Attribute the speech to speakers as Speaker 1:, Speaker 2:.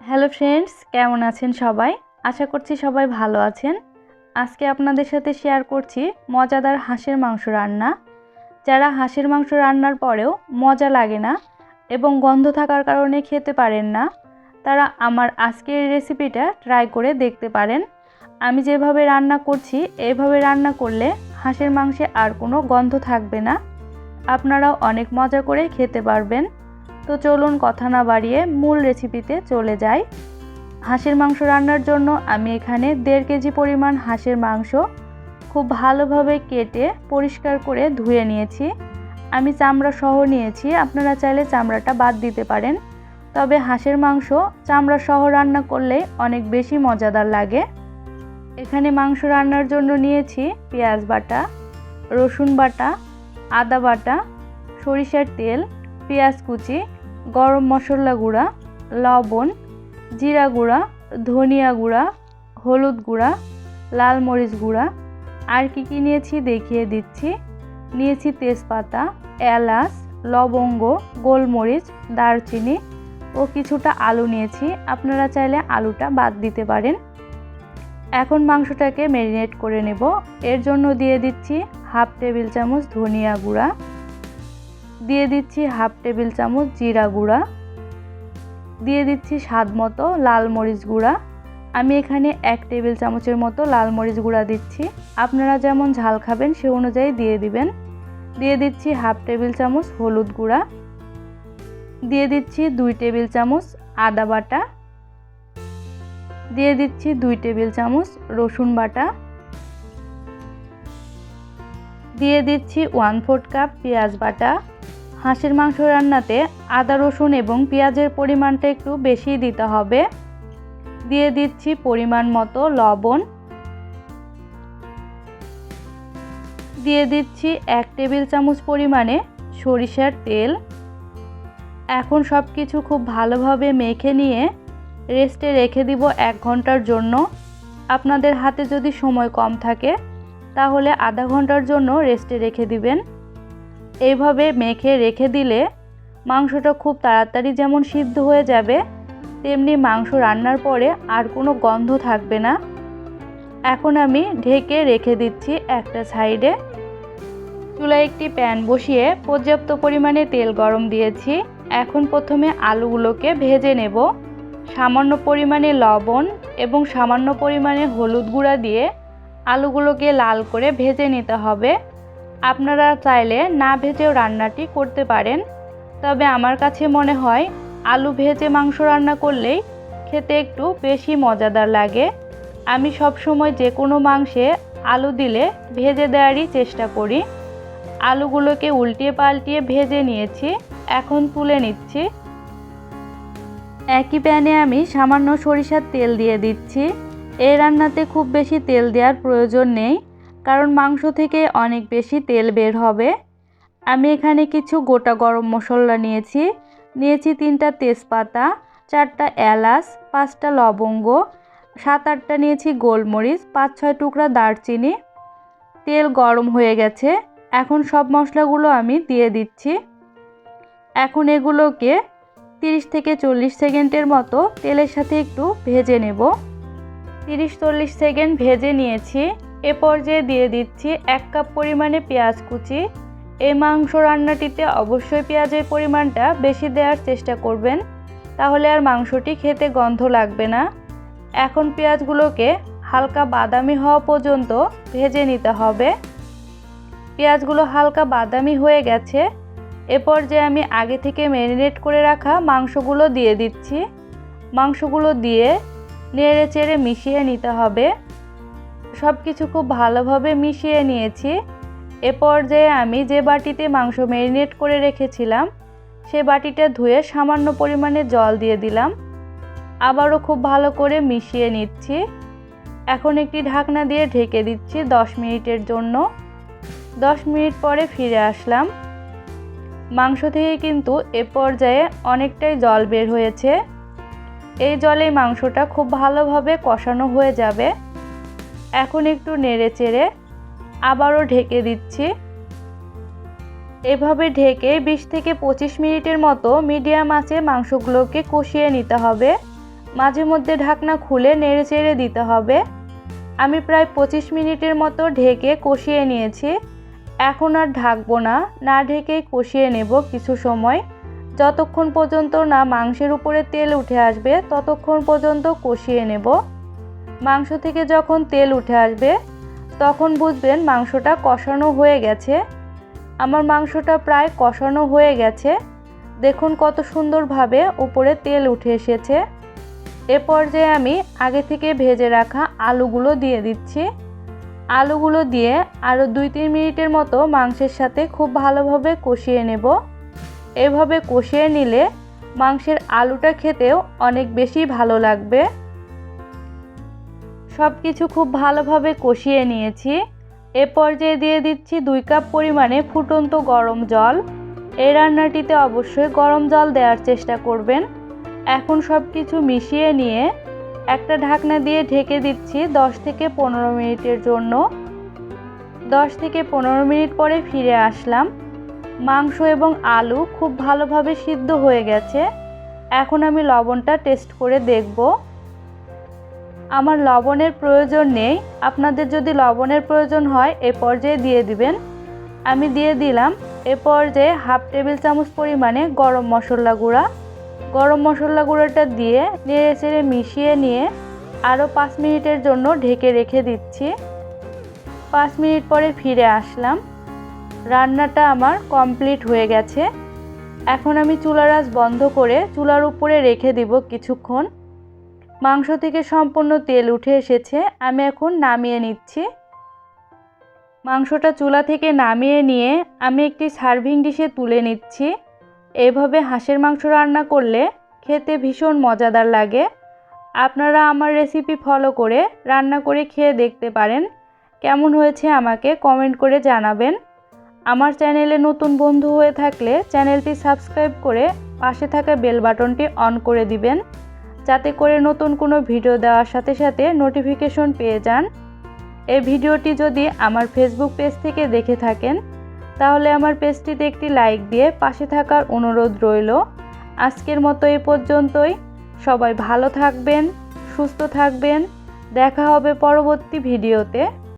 Speaker 1: Hello friends, কেমন আছেন সবাই? আশা করছি সবাই ভালো আছেন। আজকে আপনাদের সাথে শেয়ার করছি মজাদার হাঁসের মাংস রান্না। যারা হাঁসের মাংস রান্নার পরেও মজা লাগে না এবং গন্ধ থাকার কারণে খেতে পারেন না, তারা আমার আজকের রেসিপিটা ট্রাই করে দেখতে পারেন। আমি যেভাবে রান্না করছি এইভাবে রান্না করলে হাঁসের মাংসে আর কোনো গন্ধ থাকবে না। আপনারাও অনেক মজা করে খেতে পারবেন। তো চলুন কথা না বাড়িয়ে মূল রেসিপিতে চলে যাই। হাঁসের মাংস রান্নার জন্য আমি এখানে 1.5 কেজি পরিমাণ হাঁসের মাংস খুব ভালোভাবে কেটে পরিষ্কার করে ধুয়ে নিয়েছি। আমি চামড়া সহ নিয়েছি, আপনারা চাইলে চামড়াটা বাদ দিতে পারেন। তবে হাঁসের মাংস চামড়া সহ রান্না করলে অনেক বেশি মজাদার লাগে। এখানে মাংস রান্নার জন্য নিয়েছি পেঁয়াজ বাটা, রসুন বাটা, আদা বাটা, সরিষার তেল, পেঁয়াজ কুচি, গরম মশলা গুঁড়া, লবণ, জিরা গুঁড়া, ধনিয়া গুঁড়া, হলুদ গুঁড়া, লাল মরিচ গুঁড়া। আর কি নিয়েছি দেখিয়ে দিচ্ছি। নিয়েছি তেজপাতা, এলাচ, লবঙ্গ, গোলমরিচ, দারচিনি ও কিছুটা আলু নিয়েছি। আপনারা চাইলে আলুটা বাদ দিতে পারেন। এখন মাংসটাকে ম্যারিনেট করে নেব। এর জন্য দিয়ে দিচ্ছি 1/2 টেবিল চামচ ধনিয়া গুঁড়া, দিয়ে দিচ্ছি 1/2 টেবিল চামচ জিরা গুঁড়া, দিয়ে দিচ্ছি স্বাদ মতো লাল মরিচ গুঁড়া। আমি এখানে 1 টেবিল চামচের মতো লাল মরিচ গুঁড়া দিচ্ছি। আপনারা যেমন ঝাল খাবেন সে অনুযায়ী দিয়ে দিবেন। দিয়ে দিচ্ছি 1/2 টেবিল চামচ হলুদ গুঁড়া, দিয়ে দিচ্ছি 2 টেবিল চামচ আদা বাটা, দিয়ে দিচ্ছি 2 টেবিল চামচ রসুন বাটা, দিয়ে দিচ্ছি 1/4 কাপ পেঁয়াজ বাটা। হাঁসের মাংস রান্নাতে আদা রসুন এবং পেঁয়াজের পরিমাণটা একটু বেশি দিতে হবে। দিয়ে দিচ্ছি পরিমাণ মতো লবণ, দিয়ে দিচ্ছি 1 টেবিল চামচ পরিমাণে সরিষার তেল। এখন সব কিছু খুব ভালোভাবে মেখে নিয়ে রেস্টে রেখে দিব 1 ঘন্টার জন্য। আপনাদের হাতে যদি সময় কম থাকে তাহলে আধা ঘন্টার জন্য রেস্টে রেখে দিবেন। এইভাবে মেখে রেখে দিলে মাংসটা খুব তাড়াতাড়ি যেমন সিদ্ধ হয়ে যাবে, তেমনি মাংস রান্নার পরে আর কোনো গন্ধ থাকবে না। এখন আমি ঢেকে রেখে দিচ্ছি একটা সাইডে। চুলায় একটি প্যান বসিয়ে পর্যাপ্ত পরিমাণে তেল গরম দিয়েছি। এখন প্রথমে আলুগুলোকে ভেজে নেব। সামান্য পরিমাণে লবণ এবং সামান্য পরিমাণে হলুদ গুঁড়া দিয়ে আলুগুলোকে লাল করে ভেজে নিতে হবে। আপনারা চাইলে না ভেজেও রান্নাটি করতে পারেন, তবে আমার কাছে মনে হয় আলু ভেজে মাংস রান্না করলেই খেতে একটু বেশি মজাদার লাগে। আমি সব সময় যে কোনো মাংসে আলু দিলে ভেজে দেওয়ারই চেষ্টা করি। আলুগুলোকে উল্টিয়ে পাল্টিয়ে ভেজে নিয়েছি, এখন তুলে নিচ্ছি। একই প্যানে আমি সামান্য সরিষার তেল দিয়ে দিচ্ছি। এই রান্নাতে খুব বেশি তেল দেওয়ার প্রয়োজন নেই, কারণ মাংস থেকে অনেক বেশি তেল বের হবে। আমি এখানে কিছু গোটা গরম মশলা নিয়েছি। 3টা তেজপাতা, 4টা এলাচ, 5টা লবঙ্গ, 7-8টা নিয়েছি গোলমরিচ, 5-6 টুকরা দারচিনি। তেল গরম হয়ে গেছে, এখন সব মশলাগুলো আমি দিয়ে দিচ্ছি। এখন এগুলোকে 30 থেকে 40 সেকেন্ডের মতো তেলের সাথে একটু ভেজে নেব। 30-40 সেকেন্ড ভেজে নিয়েছি। এ পর্যায়ে দিয়ে দিচ্ছি 1 কাপ পরিমাণে পেঁয়াজ কুচি। এই মাংস রান্নাটিতে অবশ্যই পেঁয়াজের পরিমাণটা বেশি দেওয়ার চেষ্টা করবেন, তাহলে আর মাংসটি খেতে গন্ধ লাগবে না। এখন পেঁয়াজগুলোকে হালকা বাদামি হওয়া পর্যন্ত ভেজে নিতে হবে। পেঁয়াজগুলো হালকা বাদামি হয়ে গেছে। এ পর্যায়ে আমি আগে থেকে ম্যারিনেট করে রাখা মাংসগুলো দিয়ে দিচ্ছি। মাংসগুলো দিয়ে নেড়ে চেড়ে মিশিয়ে নিতে হবে। সব কিছু খুব ভালোভাবে মিশিয়ে নিয়েছি। এ পর্যায়ে আমি যে বাটিতে মাংস ম্যারিনেট করে রেখেছিলাম সে বাটিটা ধুয়ে সামান্য পরিমাণে জল দিয়ে দিলাম। আবারও খুব ভালো করে মিশিয়ে নিচ্ছি। এখন একটি ঢাকনা দিয়ে ঢেকে দিচ্ছি 10 মিনিটের জন্য। 10 মিনিট পরে ফিরে আসলাম। মাংস থেকে কিন্তু এ পর্যায়ে অনেকটাই জল বের হয়েছে। এই জলেই মাংসটা খুব ভালোভাবে কষানো হয়ে যাবে। এখন একটু নেড়ে চেড়ে আবারও ঢেকে দিচ্ছি। এভাবে ঢেকে 20 থেকে 25 মিনিটের মতো মিডিয়াম আঁচে মাংসগুলোকে কষিয়ে নিতে হবে। মাঝে মধ্যে ঢাকনা খুলে নেড়েচেড়ে দিতে হবে। আমি প্রায় 25 মিনিটের মতো ঢেকে কষিয়ে নিয়েছি। এখন আর ঢাকবো না, না ঢেকেই কষিয়ে নেব কিছু সময়। যতক্ষণ পর্যন্ত না মাংসের উপরে তেল উঠে আসবে ততক্ষণ পর্যন্ত কষিয়ে নেব। মাংস থেকে যখন তেল উঠে আসবে তখন বুঝবেন মাংসটা কষানো হয়ে গেছে। আমার মাংসটা প্রায় কষানো হয়ে গেছে। দেখুন কত সুন্দরভাবে উপরে তেল উঠে এসেছে। এ পর্যায়ে আমি আগে থেকে ভেজে রাখা আলুগুলো দিয়ে দিচ্ছি। আলুগুলো দিয়ে আরও 2-3 মিনিটের মতো মাংসের সাথে খুব ভালোভাবে কষিয়ে নেব। এভাবে কষিয়ে নিলে মাংসের আলুটা খেতেও অনেক বেশি ভালো লাগবে। সব কিছু খুব ভালোভাবে কষিয়ে নিয়েছি। এ পর্যায়ে দিয়ে দিচ্ছি 2 কাপ পরিমাণে ফুটন্ত গরম জল। এই রান্নাটিতে অবশ্যই গরম জল দেওয়ার চেষ্টা করবেন। এখন সব কিছু মিশিয়ে নিয়ে একটা ঢাকনা দিয়ে ঢেকে দিচ্ছি 10 থেকে 15 মিনিটের জন্য। 10 থেকে 15 মিনিট পরে ফিরে আসলাম। মাংস এবং আলু খুব ভালোভাবে সিদ্ধ হয়ে গেছে। এখন আমি লবণটা টেস্ট করে দেখব। আমার লবণের প্রয়োজন নেই, আপনাদের যদি লবণের প্রয়োজন হয় এ পর্যায়ে দিয়ে দিবেন। আমি দিয়ে দিলাম এ পর্যায়ে 1/2 টেবিল চামচ পরিমাণে গরম মশলা গুঁড়া। গরম মশলা গুঁড়োটা দিয়ে নেড়েচেড়ে মিশিয়ে নিয়ে আরও 5 মিনিটের জন্য ঢেকে রেখে দিচ্ছি। 5 মিনিট পরে ফিরে আসলাম। রান্নাটা আমার কমপ্লিট হয়ে গেছে। এখন আমি চুলার আঁচ বন্ধ করে চুলার উপরে রেখে দিব কিছুক্ষণ। মাংস থেকে সম্পূর্ণ তেল উঠে এসেছে। আমি এখন নামিয়ে নিচ্ছি। মাংসটা চুলা থেকে নামিয়ে নিয়ে আমি একটি সার্ভিং ডিশে তুলে নিচ্ছি। এভাবে হাঁসের মাংস রান্না করলে খেতে ভীষণ মজাদার লাগে। আপনারা আমার রেসিপি ফলো করে রান্না করে খেয়ে দেখতে পারেন। কেমন হয়েছে আমাকে কমেন্ট করে জানাবেন। আমার চ্যানেলে নতুন বন্ধু হয়ে থাকলে চ্যানেলটি সাবস্ক্রাইব করে পাশে থাকা বেল বাটনটি অন করে দিবেন, যাতে করে নতুন কোনো ভিডিও দেওয়ার সাথে সাথে নোটিফিকেশন পেয়ে যান। এই ভিডিওটি যদি আমার ফেসবুক পেজ থেকে দেখে থাকেন তাহলে আমার পেজটিতে একটি লাইক দিয়ে পাশে থাকার অনুরোধ রইল। আজকের মতো এই পর্যন্তই। সবাই ভালো থাকবেন, সুস্থ থাকবেন। দেখা হবে পরবর্তী ভিডিওতে।